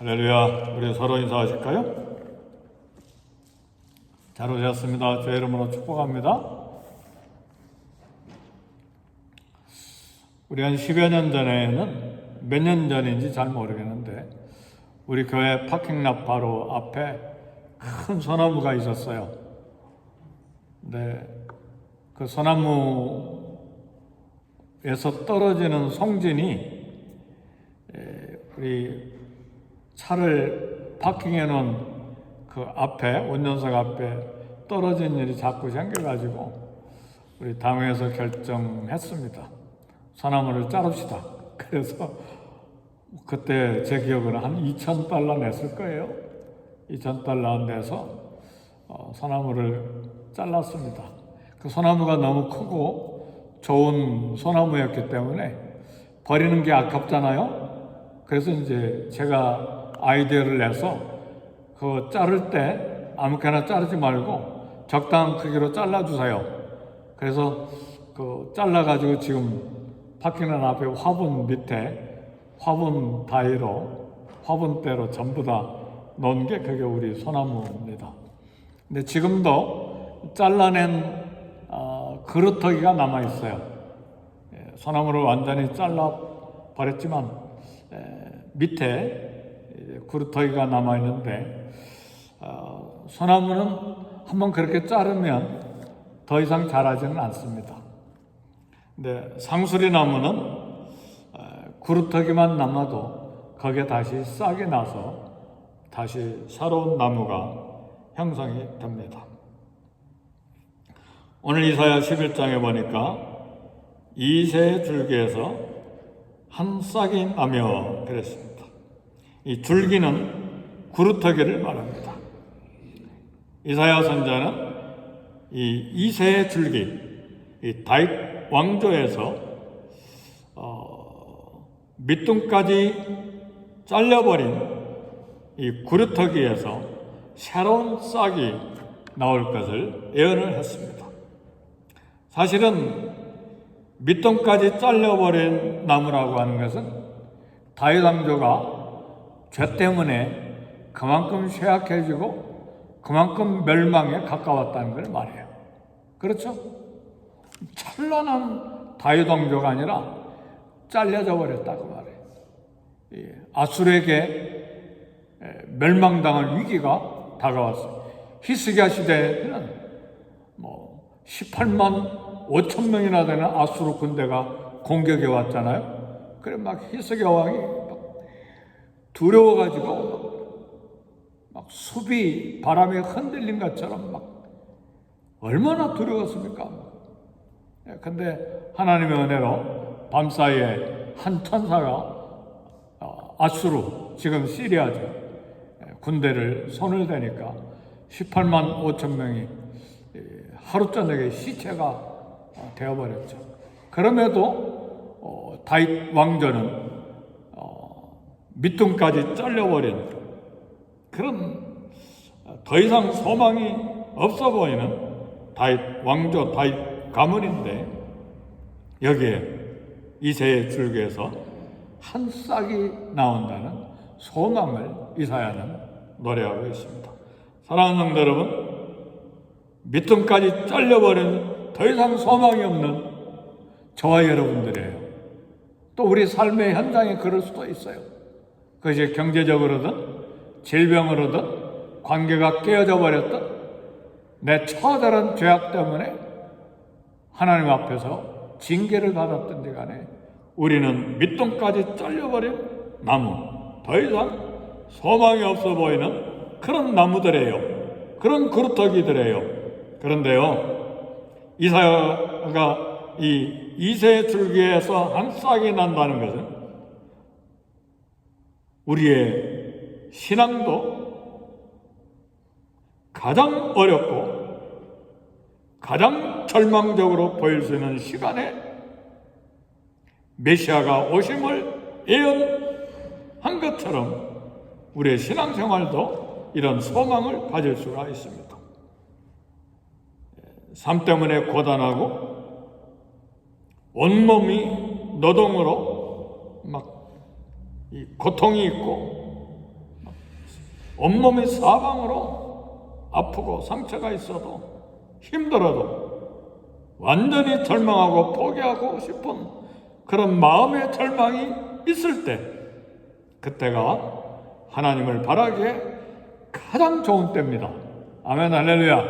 할렐루야. 우리 서로 인사하실까요? 잘 오셨습니다. 주의 이름으로 축복합니다. 우리 한 10여 년 전에는 몇 년 전인지 잘 모르겠는데 우리 교회 파킹lot 바로 앞에 큰 소나무가 있었어요. 근데 그 소나무에서 떨어지는 송진이 우리 차를 파킹해 놓은 그 앞에, 운전석 앞에 떨어진 일이 자꾸 생겨가지고 우리 당회에서 결정했습니다. 소나무를 자릅시다. 그래서 그때 제 기억으로 한 $2,000 냈을 거예요. $2,000 내서 소나무를 잘랐습니다. 그 소나무가 너무 크고 좋은 소나무였기 때문에 버리는 게 아깝잖아요. 그래서 이제 제가 아이디어를 내서 그 자를 때 아무렇게나 자르지 말고 적당한 크기로 잘라주세요. 그래서 그 잘라가지고 지금 파킹lot 앞에 화분 밑에 화분 다이로 화분대로 전부 다 놓은 게 그게 우리 소나무입니다. 근데 지금도 잘라낸 그루터기가 남아 있어요. 소나무를 완전히 잘라 버렸지만 밑에 그루터기가 남아 있는데 소나무는 한번 그렇게 자르면 더 이상 자라지는 않습니다. 근데 상수리 나무는 그루터기만 남아도 거기에 다시 싹이 나서 다시 새로운 나무가 형성이 됩니다. 오늘 이사야 11장에 보니까 이새의 줄기에서 한 싹이 나며 그랬습니다. 이 줄기는 그루터기를 말합니다. 이사야 선자는 이 이새의 줄기, 이 다윗 왕조에서 밑둥까지 잘려버린 이 그루터기에서 새로운 싹이 나올 것을 예언을 했습니다. 사실은 밑둥까지 잘려버린 나무라고 하는 것은 다윗 왕조가 죄 때문에 그만큼 쇠약해지고 그만큼 멸망에 가까웠다는 걸 말해요. 그렇죠? 찬란한 다윗 왕조가 아니라 잘려져 버렸다고 말해요. 아수르에게 멸망당할 위기가 다가왔어요. 히스기야 시대에는 18만 5천 명이나 되는 아수르 군대가 공격해 왔잖아요. 그래 막 히스기야 왕이 두려워가지고 막 숲이 바람에 흔들린 것처럼 막 얼마나 두려웠습니까? 근데 하나님의 은혜로 밤사이에 한 천사가 아수르, 지금 시리아죠, 군대를 손을 대니까 18만 5천 명이 하루 저녁에 시체가 되어버렸죠. 그럼에도 다윗 왕조는 밑둥까지 잘려버린 그런 더 이상 소망이 없어 보이는 다윗 왕조, 다윗 가문인데 여기에 이새의 줄기에서 한 싹이 나온다는 소망을 이사야는 노래하고 있습니다. 사랑하는 성도 여러분, 밑둥까지 잘려버린 더 이상 소망이 없는 저와 여러분들이에요. 또 우리 삶의 현장에 그럴 수도 있어요. 그것이 경제적으로든 질병으로든 관계가 깨어져 버렸든 내 처절한 죄악 때문에 하나님 앞에서 징계를 받았든지 간에 우리는 밑둥까지 잘려버린 나무, 더 이상 소망이 없어 보이는 그런 나무들이에요. 그런 그루터기들이에요. 그런데요, 이사야가 이 이새 줄기에서 한 싹이 난다는 것은 우리의 신앙도 가장 어렵고 가장 절망적으로 보일 수 있는 시간에 메시아가 오심을 예언한 것처럼 우리의 신앙생활도 이런 소망을 가질 수가 있습니다. 삶 때문에 고단하고 온몸이 노동으로 막 이 고통이 있고 온몸이 사방으로 아프고 상처가 있어도 힘들어도 완전히 절망하고 포기하고 싶은 그런 마음의 절망이 있을 때, 그때가 하나님을 바라기에 가장 좋은 때입니다. 아멘, 할렐루야.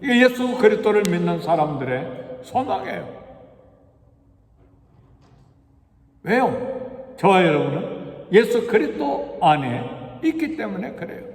이게 예수 그리스도를 믿는 사람들의 소망이에요. 왜요? 저와 여러분은 예수 그리스도 안에 있기 때문에 그래요.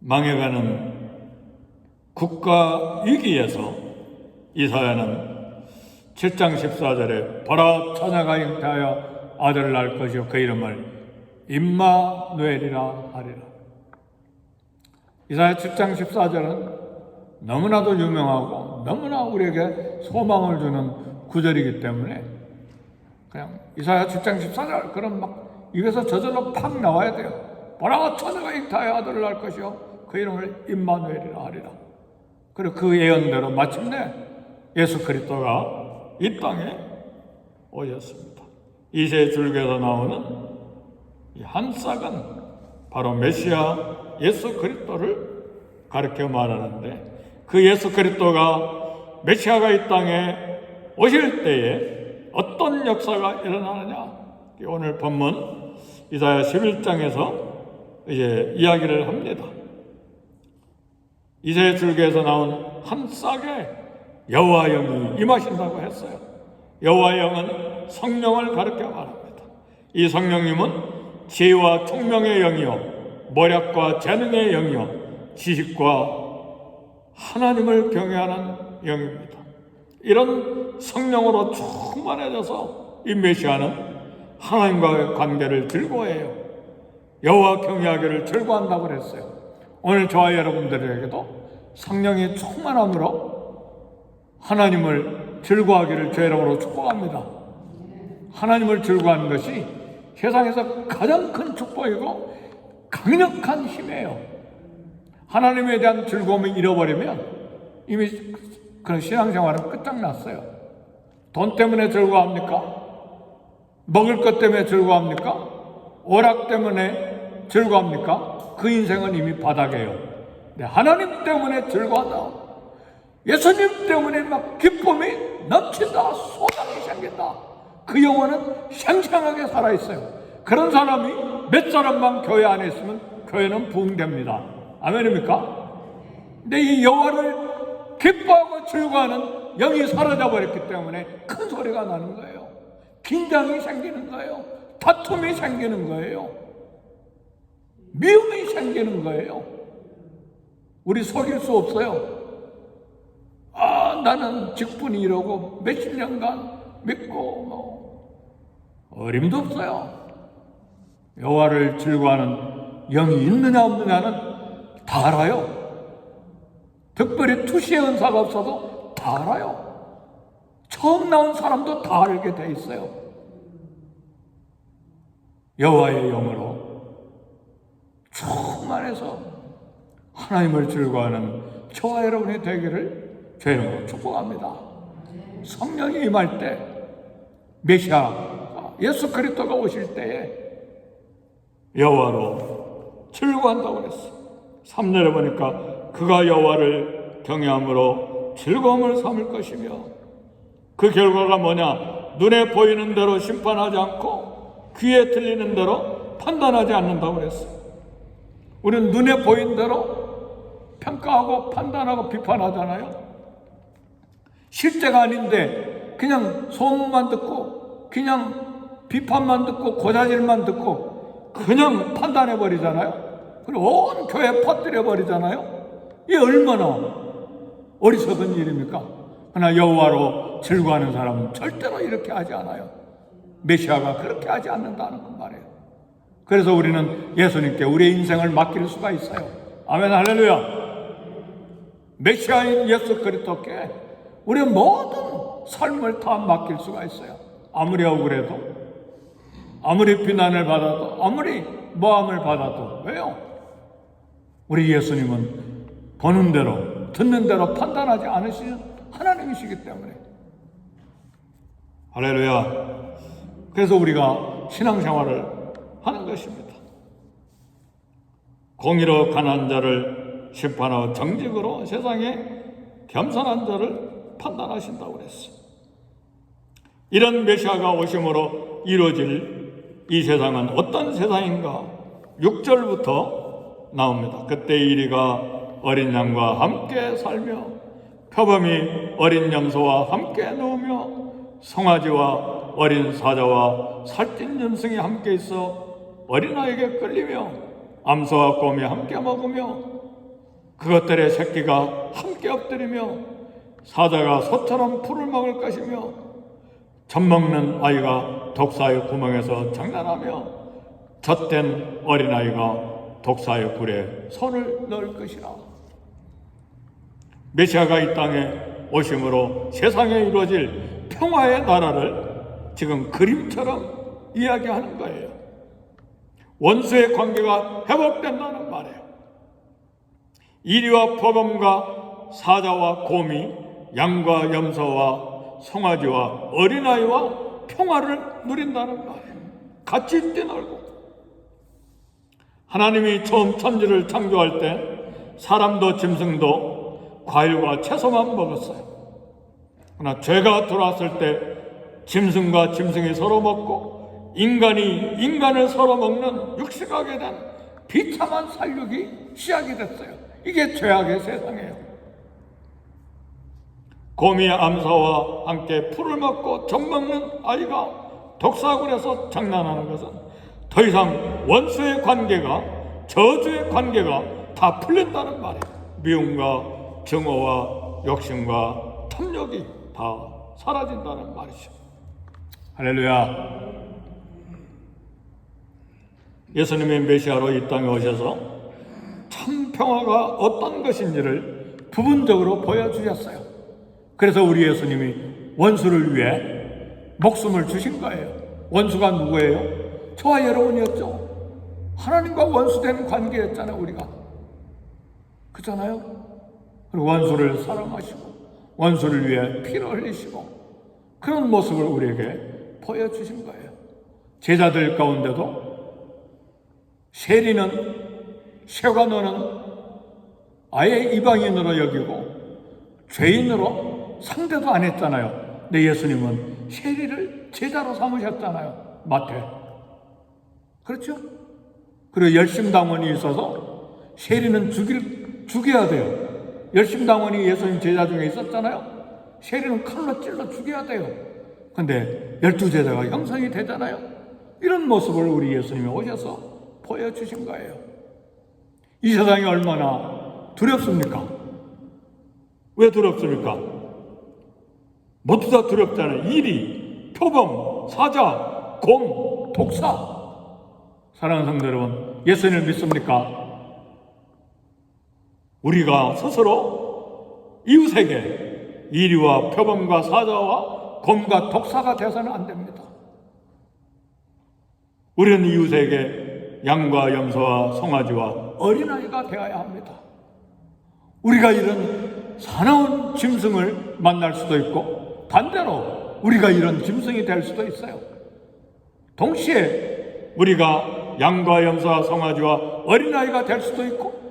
망해가는 국가 위기에서 이사야는 7장 14절에 보라 처녀가 잉태하여 아들을 낳을 것이요 그 이름을 임마누엘이라 하리라. 이사야 7장 14절은 너무나도 유명하고 너무나 우리에게 소망을 주는 구절이기 때문에 그냥 이사야 7장 14절 그럼 막 입에서 저절로 팍 나와야 돼요. 보라 처녀가 잉태하여 아들을 낳을 것이요 그 이름을 임마누엘이라 하리라. 그리고 그 예언대로 마침내 예수 그리스도가 이 땅에 오셨습니다. 이세 줄기에서 나오는 이 한 싹은 바로 메시아 예수 그리스도를 가르쳐 말하는데, 그 예수 그리스도가 메시아가 이 땅에 오실 때에 어떤 역사가 일어나느냐, 오늘 본문 이사야 11장에서 이제 이야기를 합니다. 이세 줄기에서 나온 한 싹에 여호와 영이 임하신다고 했어요. 여호와 영은 성령을 가르쳐 말합니다. 이 성령님은 지혜와 총명의 영이요 모략과 재능의 영이요 지식과 하나님을 경외하는 영입니다. 이런 성령으로 충만해져서 이 메시아는 하나님과의 관계를 즐거워해요. 여호와 경외하기를 즐거워한다고 그랬어요. 오늘 저와 여러분들에게도 성령의 충만함으로 하나님을 즐거워하기를 제 이름으로 축복합니다. 하나님을 즐거워하는 것이 세상에서 가장 큰 축복이고 강력한 힘이에요. 하나님에 대한 즐거움을 잃어버리면 이미 그런 신앙생활은 끝장났어요. 돈 때문에 즐거워합니까? 먹을 것 때문에 즐거워합니까? 오락 때문에 즐거워합니까? 그 인생은 이미 바닥이에요. 하나님 때문에 즐거워한다. 예수님 때문에 막 기쁨이 넘친다. 소망이 생긴다. 그 영혼은 생생하게 살아있어요. 그런 사람이 몇 사람만 교회 안에 있으면 교회는 부흥됩니다. 아멘입니까? 근데 이 여호와를 기뻐하고 즐거워하는 영이 사라져버렸기 때문에 큰 소리가 나는 거예요. 긴장이 생기는 거예요. 다툼이 생기는 거예요. 미움이 생기는 거예요. 우리 속일 수 없어요. 나는 직분이 이러고 몇십 년간 믿고 어림도 없어요. 여호와를 즐거워하는 영이 있느냐 없느냐는 다 알아요. 특별히 투시의 은사가 없어도 다 알아요. 처음 나온 사람도 다 알게 돼 있어요. 여호와의 영으로 충만해서 하나님을 즐거워하는 저와 여러분이 되기를 제 이름으로 축복합니다. 성령이 임할 때, 메시아 예수 그리스도가 오실 때에 여호와로 즐거워한다고 그랬어요. 3절에 보니까 그가 여호와를 경외함으로 즐거움을 삼을 것이며, 그 결과가 뭐냐? 눈에 보이는 대로 심판하지 않고 귀에 들리는 대로 판단하지 않는다고 그랬어요. 우리는 눈에 보이는 대로 평가하고 판단하고 비판하잖아요. 실제가 아닌데 그냥 소문만 듣고 그냥 비판만 듣고 고자질만 듣고 그냥 판단해버리잖아요. 그리고 온 교회에 퍼뜨려버리잖아요. 이게 얼마나 어리석은 일입니까? 그러나 여호와로 즐거워하는 사람은 절대로 이렇게 하지 않아요. 메시아가 그렇게 하지 않는다는 그 말이에요. 그래서 우리는 예수님께 우리의 인생을 맡길 수가 있어요. 아멘, 할렐루야. 메시아인 예수 그리스도께 우리의 모든 삶을 다 맡길 수가 있어요. 아무리 억울해도, 아무리 비난을 받아도, 아무리 모함을 받아도. 왜요? 우리 예수님은 보는 대로 듣는 대로 판단하지 않으시는 하나님이시기 때문에 할렐루야. 그래서 우리가 신앙생활을 하는 것입니다. 공의로 가난한 자를 심판하고 정직으로 세상에 겸손한 자를 판단하신다고 그랬어요. 이런 메시아가 오심으로 이루어질 이 세상은 어떤 세상인가? 6절부터 나옵니다. 그때 이리가 어린 양과 함께 살며 표범이 어린 염소와 함께 누우며 송아지와 어린 사자와 살찐 짐승이 함께 있어 어린아이에게 끌리며 암소와 곰이 함께 먹으며 그것들의 새끼가 함께 엎드리며 사자가 소처럼 풀을 먹을 것이며 젖먹는 아이가 독사의 구멍에서 장난하며 젖된 어린아이가 독사의 굴에 손을 넣을 것이라. 메시아가 이 땅에 오심으로 세상에 이루어질 평화의 나라를 지금 그림처럼 이야기하는 거예요. 원수의 관계가 회복된다는 말이에요. 이리와 표범과 사자와 곰이 양과 염소와 송아지와 어린아이와 평화를 누린다는 말이에요. 같이 뛰놀고. 하나님이 처음 천지를 창조할 때 사람도 짐승도 과일과 채소만 먹었어요. 그러나 죄가 들어왔을 때 짐승과 짐승이 서로 먹고 인간이 인간을 서로 먹는 육식하게 된 비참한 살육이 시작이 됐어요. 이게 죄악의 세상이에요. 곰이 암사와 함께 풀을 먹고 젖먹는 아이가 독사굴에서 장난하는 것은 더 이상 원수의 관계가, 저주의 관계가 다 풀린다는 말이에요. 미움과 증오와 욕심과 탐욕이 다 사라진다는 말이죠. 할렐루야. 예수님이 메시아로 이 땅에 오셔서 참 평화가 어떤 것인지를 부분적으로 보여주셨어요. 그래서 우리 예수님이 원수를 위해 목숨을 주신 거예요. 원수가 누구예요? 저와 여러분이었죠. 하나님과 원수된 관계였잖아요, 우리가. 그렇잖아요? 그리고 원수를 사랑하시고 원수를 위해 피를 흘리시고 그런 모습을 우리에게 보여주신 거예요. 제자들 가운데도 세관원은 아예 이방인으로 여기고 죄인으로 상대도 안 했잖아요. 근데 예수님은 세리를 제자로 삼으셨잖아요. 마태. 그렇죠? 그리고 열심당원이 있어서 세리는 죽여야 돼요. 열심당원이 예수님 제자 중에 있었잖아요. 세리는 칼로 찔러 죽여야 돼요. 근데 12제자가 형성이 되잖아요. 이런 모습을 우리 예수님이 오셔서 보여주신 거예요. 이 세상이 얼마나 두렵습니까? 왜 두렵습니까? 모두 다 두렵잖아요. 이리, 표범, 사자, 곰, 독사. 사랑하는 성도 여러분, 예수님을 믿습니까? 우리가 스스로 이웃에게 이리와 표범과 사자와 곰과 독사가 되어서는 안 됩니다. 우리는 이웃에게 양과 염소와 송아지와 어린아이가 되어야 합니다. 우리가 이런 사나운 짐승을 만날 수도 있고 반대로 우리가 이런 짐승이 될 수도 있어요. 동시에 우리가 양과 염소와 송아지와 어린아이가 될 수도 있고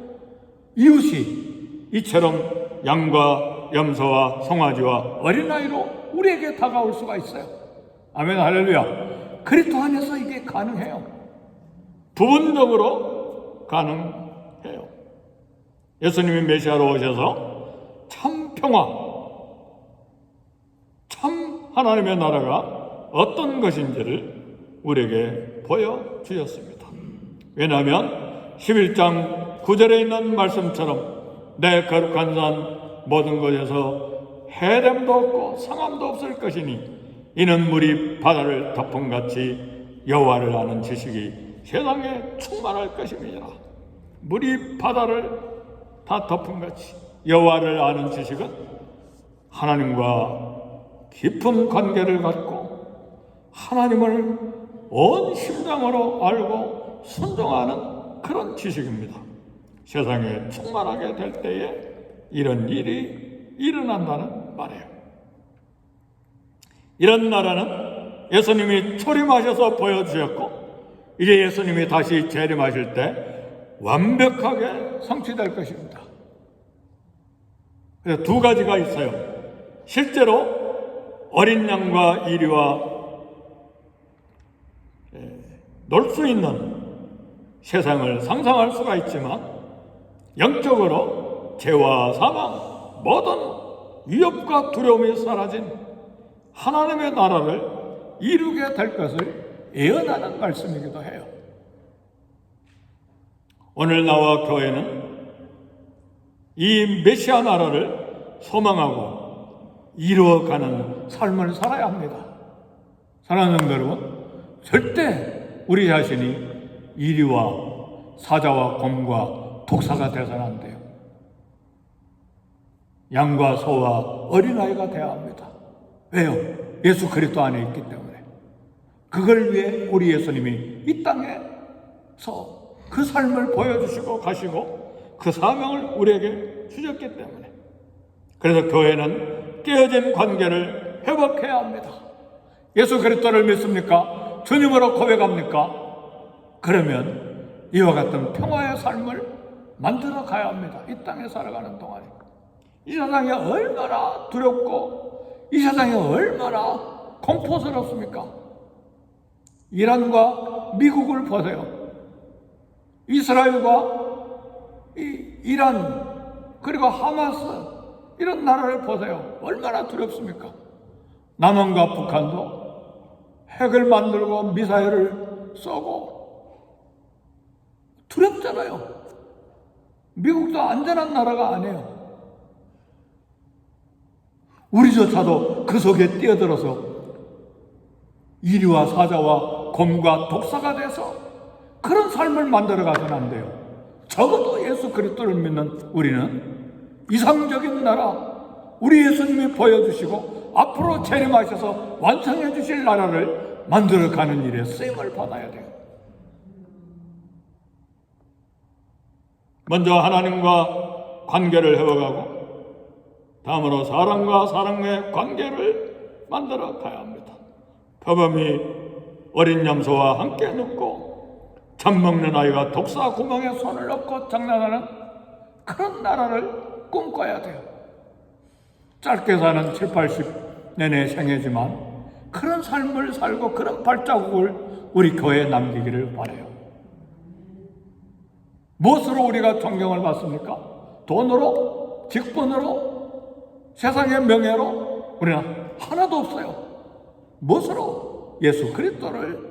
이웃이 이처럼 양과 염소와 송아지와 어린아이로 우리에게 다가올 수가 있어요. 아멘, 할렐루야. 그리스도 안에서 이게 가능해요. 부분적으로 가능해요. 예수님이 메시아로 오셔서 참 평화, 참 하나님의 나라가 어떤 것인지를 우리에게 보여주셨습니다. 왜냐하면 11장 9절에 있는 말씀처럼 내 거룩한 산 모든 곳에서 해됨도 없고 상함도 없을 것이니 이는 물이 바다를 덮음같이 여호와를 아는 지식이 세상에 충만할 것임이니라. 물이 바다를 다 덮음같이 여호와를 아는 지식은 하나님과 깊은 관계를 갖고 하나님을 온 심장으로 알고 순종하는 그런 지식입니다. 세상에 충만하게 될 때에 이런 일이 일어난다는 말이에요. 이런 나라는 예수님이 초림하셔서 보여주셨고 이제 예수님이 다시 재림하실 때 완벽하게 성취될 것입니다. 그래서 두 가지가 있어요. 실제로 어린 양과 이리와 놀 수 있는 세상을 상상할 수가 있지만 영적으로 죄와 사망, 모든 위협과 두려움이 사라진 하나님의 나라를 이루게 될 것을 예언하는 말씀이기도 해요. 오늘 나와 교회는 이 메시아 나라를 소망하고 이루어가는 삶을 살아야 합니다. 사랑하는 여러분, 절대 우리 자신이 이리와 사자와 곰과 독사가 되서는 안 돼요. 양과 소와 어린아이가 되어야 합니다. 왜요? 예수 그리스도 안에 있기 때문에. 그걸 위해 우리 예수님이 이 땅에서 그 삶을 보여주시고 가시고 그 사명을 우리에게 주셨기 때문에. 그래서 교회는 깨어진 관계를 회복해야 합니다. 예수 그리스도를 믿습니까? 주님으로 고백합니까? 그러면 이와 같은 평화의 삶을 만들어 가야 합니다. 이 땅에 살아가는 동안에. 이 세상이 얼마나 두렵고 이 세상이 얼마나 공포스럽습니까? 이란과 미국을 보세요. 이스라엘과 이란 그리고 하마스 이런 나라를 보세요. 얼마나 두렵습니까? 남한과 북한도 핵을 만들고 미사일을 쏘고 두렵잖아요. 미국도 안전한 나라가 아니에요. 우리조차도 그 속에 뛰어들어서 이리와 사자와 곰과 독사가 돼서 그런 삶을 만들어가서는 안 돼요. 적어도 예수 그리스도를 믿는 우리는 이상적인 나라, 우리 예수님이 보여주시고 앞으로 재림하셔서 완성해 주실 나라를 만들어가는 일에 쓰임을 받아야 돼요. 먼저 하나님과 관계를 회복하고 다음으로 사람과 사람의 관계를 만들어 가야 합니다. 표범이 어린 염소와 함께 눕고 잠먹는 아이가 독사 구멍에 손을 넣고 장난하는 그런 나라를 꿈꿔야 돼요. 짧게 사는 7, 80년의 생애지만 그런 삶을 살고 그런 발자국을 우리 교회에 남기기를 바라요. 무엇으로 우리가 존경을 받습니까? 돈으로? 직분으로? 세상의 명예로? 우리는 하나도 없어요. 무엇으로? 예수 그리스도를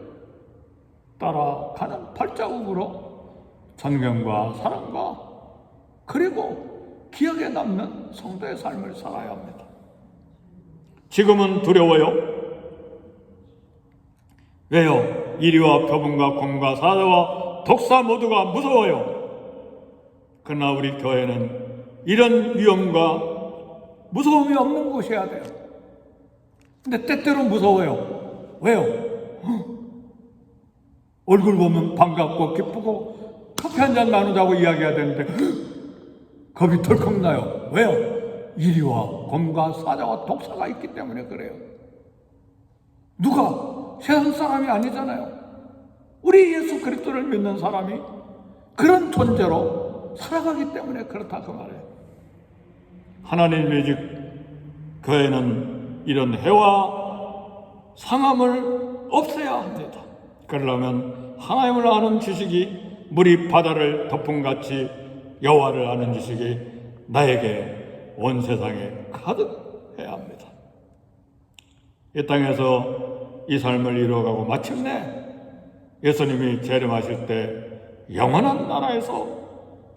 따라가는 발자국으로 존경과 사랑과 그리고 기억에 남는 성도의 삶을 살아야 합니다. 지금은 두려워요. 왜요? 이리와 표범과 곰과 사자와 독사 모두가 무서워요. 그러나 우리 교회는 이런 위험과 무서움이 없는 곳이어야 돼요. 근데 때때로 무서워요. 왜요? 얼굴 보면 반갑고 기쁘고 커피 한잔 나누자고 이야기해야 되는데 겁이 덜컥 나요. 왜요? 이리와 곰과 사자와 독사가 있기 때문에 그래요. 누가? 세상 사람이 아니잖아요. 우리 예수 그리스도를 믿는 사람이 그런 존재로 살아가기 때문에 그렇다 그 말이에요. 하나님의 집 교회는 이런 해와 상함을 없애야 합니다. 그러려면 하나님을 아는 지식이 물이 바다를 덮음같이 여호와를 아는 지식이 나에게 온 세상에 가득해야 합니다. 이 땅에서 이 삶을 이루어가고 마침내 예수님이 재림하실 때 영원한 나라에서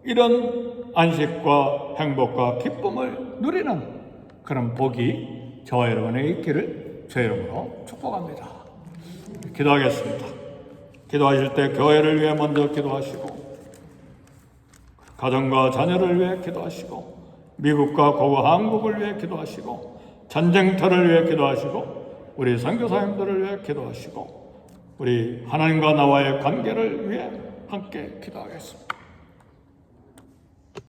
이런 안식과 행복과 기쁨을 누리는 그런 복이 저와 여러분에게 있기를 제 이름으로 축복합니다. 기도하겠습니다. 기도하실 때 교회를 위해 먼저 기도하시고 가정과 자녀를 위해 기도하시고 미국과 고국 한국을 위해 기도하시고 전쟁터를 위해 기도하시고 우리 선교사님들을 위해 기도하시고 우리 하나님과 나와의 관계를 위해 함께 기도하겠습니다.